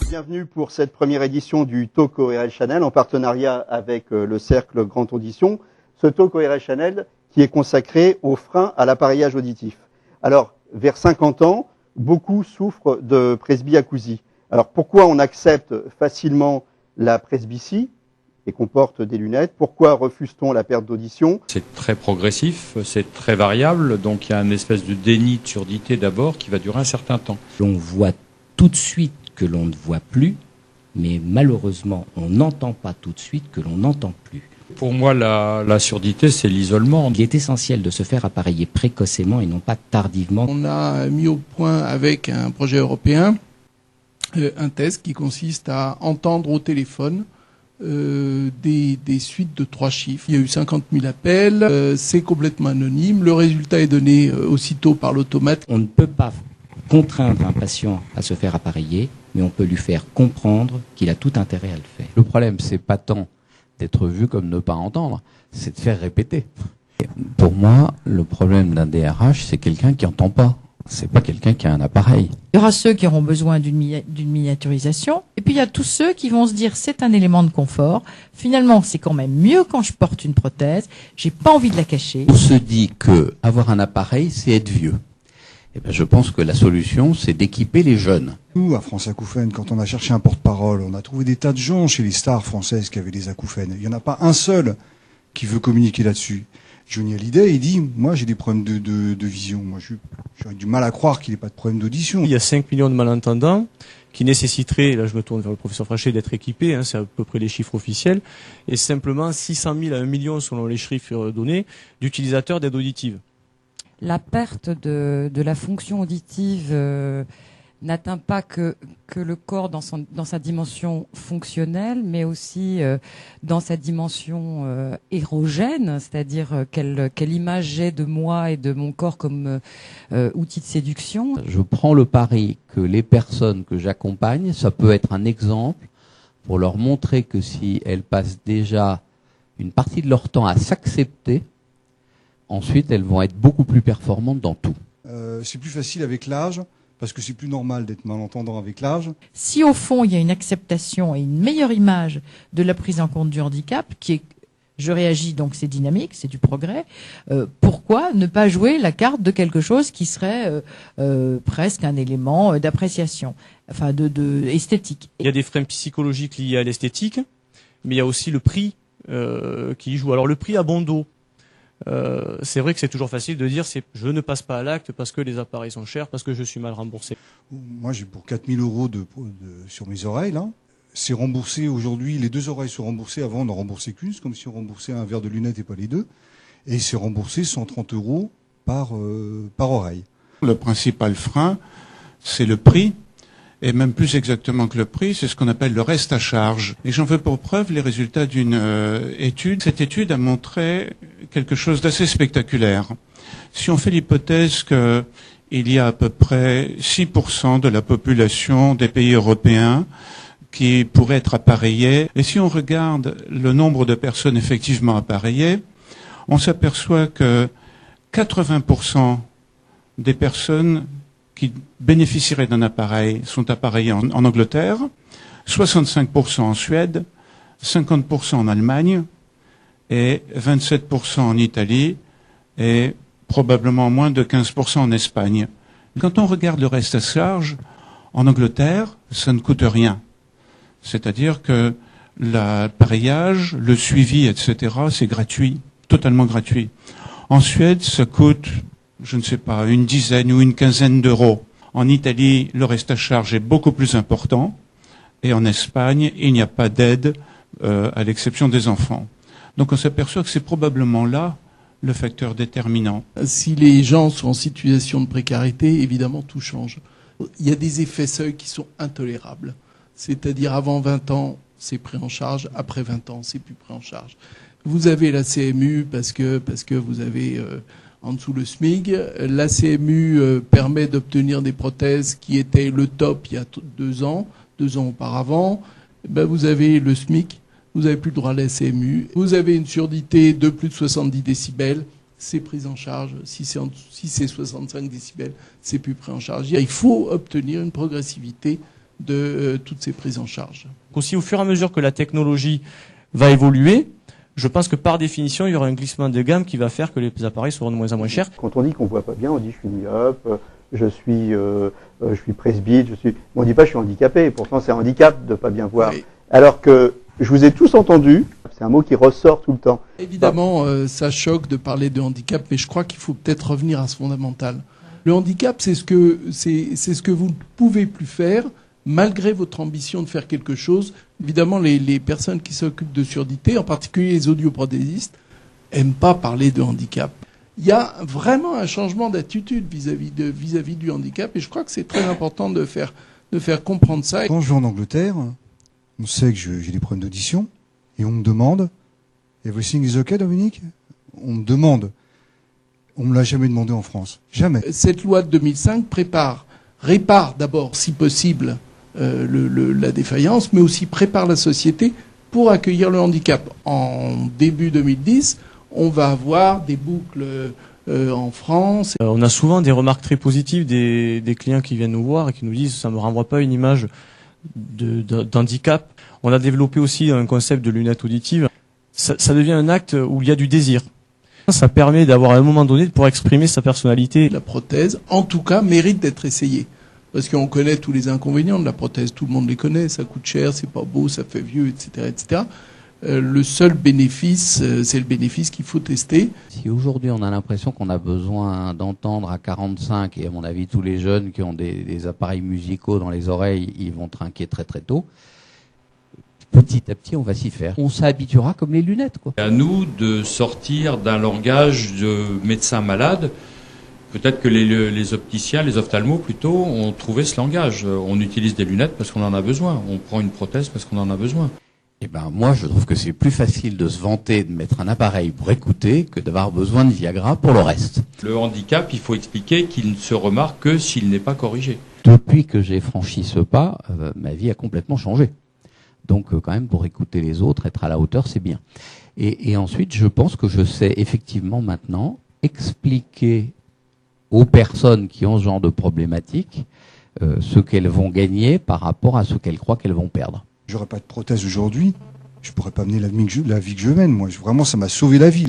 Bienvenue pour cette première édition du Talk ORL Channel en partenariat avec le Cercle Grande Audition. Ce Talk ORL Channel qui est consacré aux freins à l'appareillage auditif. Alors, vers 50 ans, beaucoup souffrent de presbyacousie. Alors, pourquoi on accepte facilement la presbytie et qu'on porte des lunettes? Pourquoi refuse-t-on la perte d'audition? C'est très progressif, c'est très variable, donc il y a une espèce de déni de surdité d'abord qui va durer un certain temps. On voit tout de suite que l'on ne voit plus, mais malheureusement, on n'entend pas tout de suite que l'on n'entend plus. Pour moi, la surdité, c'est l'isolement. Il est essentiel de se faire appareiller précocement et non pas tardivement. On a mis au point avec un projet européen un test qui consiste à entendre au téléphone des suites de 3 chiffres. Il y a eu 50 000 appels, c'est complètement anonyme, le résultat est donné aussitôt par l'automate. On ne peut pas contraindre un patient à se faire appareiller, mais on peut lui faire comprendre qu'il a tout intérêt à le faire. Le problème, c'est pas tant d'être vu comme ne pas entendre, c'est de faire répéter. Pour moi, le problème d'un DRH, c'est quelqu'un qui entend pas. C'est pas quelqu'un qui a un appareil. Il y aura ceux qui auront besoin d'une miniaturisation, et puis il y a tous ceux qui vont se dire c'est un élément de confort. Finalement, c'est quand même mieux quand je porte une prothèse. J'ai pas envie de la cacher. On se dit que avoir un appareil, c'est être vieux. Eh ben, je pense que la solution, c'est d'équiper les jeunes. Nous, à France Acouphènes, quand on a cherché un porte-parole, on a trouvé des tas de gens chez les stars françaises qui avaient des acouphènes. Il n'y en a pas un seul qui veut communiquer là-dessus. Johnny Hallyday, il dit, moi j'ai des problèmes de vision. Moi j'aurais du mal à croire qu'il n'ait pas de problème d'audition. Il y a 5 millions de malentendants qui nécessiteraient, là je me tourne vers le professeur Frachet, d'être équipés, c'est à peu près les chiffres officiels, et simplement 600 000 à 1 million selon les chiffres donnés d'utilisateurs d'aide auditive. La perte de la fonction auditive n'atteint pas que le corps dans sa dimension fonctionnelle, mais aussi dans sa dimension érogène, c'est-à-dire quelle image j'ai de moi et de mon corps comme outil de séduction. Je prends le pari que les personnes que j'accompagne, ça peut être un exemple pour leur montrer que si elles passent déjà une partie de leur temps à s'accepter, ensuite elles vont être beaucoup plus performantes dans tout. C'est plus facile avec l'âge, parce que c'est plus normal d'être malentendant avec l'âge. Si au fond il y a une acceptation et une meilleure image de la prise en compte du handicap, qui est je réagis donc c'est dynamique, c'est du progrès, pourquoi ne pas jouer la carte de quelque chose qui serait presque un élément d'appréciation, enfin de esthétique. Il y a des freins psychologiques liés à l'esthétique, mais il y a aussi le prix qui y joue. Alors le prix à bon dos. C'est vrai que c'est toujours facile de dire je ne passe pas à l'acte parce que les appareils sont chers, parce que je suis mal remboursé. Moi j'ai pour 4 000 € sur mes oreilles là. C'est remboursé aujourd'hui, les 2 oreilles sont remboursées, avant on n'en remboursait qu'une, c'est comme si on remboursait un verre de lunettes et pas les deux. Et c'est remboursé 130 € par oreille. Le principal frein, c'est le prix. Et même plus exactement que le prix, c'est ce qu'on appelle le reste à charge. Et j'en veux pour preuve les résultats d'une étude. Cette étude a montré quelque chose d'assez spectaculaire. Si on fait l'hypothèse qu'il y a à peu près 6% de la population des pays européens qui pourraient être appareillés, et si on regarde le nombre de personnes effectivement appareillées, on s'aperçoit que 80% des personnes qui bénéficieraient d'un appareil sont appareillés en Angleterre, 65% en Suède, 50% en Allemagne et 27% en Italie et probablement moins de 15% en Espagne. Quand on regarde le reste à charge, en Angleterre, ça ne coûte rien. C'est-à-dire que l'appareillage, le suivi, etc., c'est gratuit, totalement gratuit. En Suède, ça coûte, je ne sais pas, une dizaine ou une quinzaine d'euros. En Italie, le reste à charge est beaucoup plus important. Et en Espagne, il n'y a pas d'aide, à l'exception des enfants. Donc on s'aperçoit que c'est probablement là le facteur déterminant. Si les gens sont en situation de précarité, évidemment, tout change. Il y a des effets seuils qui sont intolérables. C'est-à-dire avant 20 ans, c'est pris en charge, après 20 ans, c'est plus pris en charge. Vous avez la CMU parce que vous avez en dessous le SMIC. La CMU permet d'obtenir des prothèses qui étaient le top il y a 2 ans auparavant. Vous avez le SMIC, vous n'avez plus le droit à la CMU. Vous avez une surdité de plus de 70 décibels, c'est pris en charge. Si c'est 65 décibels, c'est plus pris en charge. Il faut obtenir une progressivité de toutes ces prises en charge. Aussi, au fur et à mesure que la technologie va évoluer, je pense que par définition, il y aura un glissement de gamme qui va faire que les appareils seront de moins en moins chers. Quand on dit qu'on voit pas bien, on dit je suis myope, je suis presbyte, on dit pas je suis handicapé. Pourtant, c'est un handicap de pas bien voir. Oui. Alors que je vous ai tous entendus, c'est un mot qui ressort tout le temps. Évidemment, ça choque de parler de handicap, mais je crois qu'il faut peut-être revenir à ce fondamental. Le handicap, c'est ce que vous ne pouvez plus faire, malgré votre ambition de faire quelque chose. Évidemment, les personnes qui s'occupent de surdité, en particulier les audioprothésistes, aiment pas parler de handicap. Il y a vraiment un changement d'attitude vis-à-vis du handicap, et je crois que c'est très important de faire comprendre ça. Quand je vais en Angleterre, on sait que j'ai des problèmes d'audition, et on me demande, everything is okay, Dominique? On me demande. On me l'a jamais demandé en France. Jamais. Cette loi de 2005 répare d'abord, si possible, la défaillance, mais aussi prépare la société pour accueillir le handicap. En début 2010, on va avoir des boucles en France. On a souvent des remarques très positives des clients qui viennent nous voir et qui nous disent « ça me renvoie pas une image d'handicap ». On a développé aussi un concept de lunettes auditives. Ça devient un acte où il y a du désir. Ça permet d'avoir à un moment donné de pouvoir exprimer sa personnalité. La prothèse, en tout cas, mérite d'être essayée. Parce qu'on connaît tous les inconvénients de la prothèse, tout le monde les connaît, ça coûte cher, c'est pas beau, ça fait vieux, etc., etc. Le seul bénéfice, c'est le bénéfice qu'il faut tester. Si aujourd'hui on a l'impression qu'on a besoin d'entendre à 45, et à mon avis tous les jeunes qui ont des appareils musicaux dans les oreilles, ils vont trinquer très très tôt. Petit à petit, on va s'y faire. On s'habituera comme les lunettes, quoi. À nous de sortir d'un langage de médecin malade. Peut-être que les opticiens, les ophtalmos plutôt, ont trouvé ce langage. On utilise des lunettes parce qu'on en a besoin. On prend une prothèse parce qu'on en a besoin. Eh ben, moi, je trouve que c'est plus facile de se vanter de mettre un appareil pour écouter que d'avoir besoin de Viagra pour le reste. Le handicap, il faut expliquer qu'il ne se remarque que s'il n'est pas corrigé. Depuis que j'ai franchi ce pas, ma vie a complètement changé. Donc, quand même, pour écouter les autres, être à la hauteur, c'est bien. Et ensuite, je pense que je sais effectivement maintenant expliquer aux personnes qui ont ce genre de problématique ce qu'elles vont gagner par rapport à ce qu'elles croient qu'elles vont perdre. J'aurais pas de prothèse aujourd'hui, je pourrais pas mener la vie que je mène. Moi, vraiment, ça m'a sauvé la vie.